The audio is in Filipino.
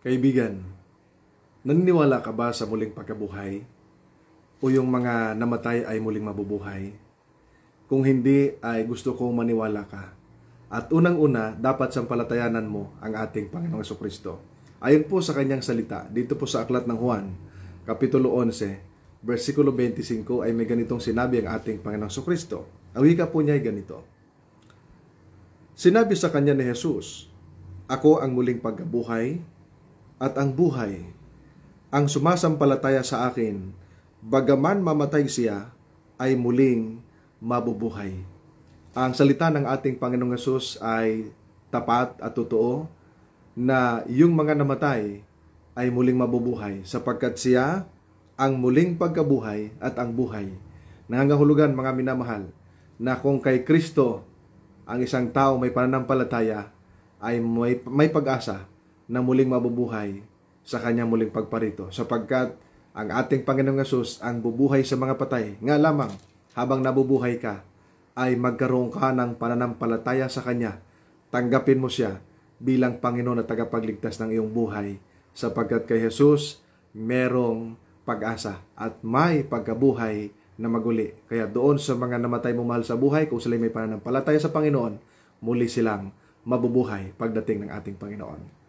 Kaibigan, naniniwala ka ba sa muling pagkabuhay? O yung mga namatay ay muling mabubuhay? Kung hindi, ay gusto kong maniwala ka. At unang-una, dapat sampalatayanan mo ang ating Panginoong Jesucristo. Ayon po sa kanyang salita, dito po sa Aklat ng Juan, Kapitulo 11, versikulo 25, ay may ganitong sinabi ang ating Panginoong Jesucristo. Ang wika po niya ay ganito. Sinabi sa kanya ni Jesus, "Ako ang muling pagkabuhay at ang buhay. Ang sumasampalataya sa akin, bagaman mamatay siya, ay muling mabubuhay." Ang salita ng ating Panginoong Hesus ay tapat at totoo na yung mga namatay ay muling mabubuhay sapagkat siya ang muling pagkabuhay at ang buhay. Nangangahulugan, mga minamahal, na kung kay Kristo ang isang tao may pananampalataya ay may pag-asa na muling mabubuhay sa kanyang muling pagparito sapagkat ang ating Panginoong Hesus ang bubuhay sa mga patay. Nga lamang, habang nabubuhay ka, ay magkaroon ka ng pananampalataya sa Kanya. Tanggapin mo siya bilang Panginoon at tagapagligtas ng iyong buhay sapagkat kay Jesus merong pag-asa at may pagkabuhay na maguli. Kaya doon sa mga namatay mo mahal sa buhay, kung sila may pananampalataya sa Panginoon, muli silang mabubuhay pagdating ng ating Panginoon.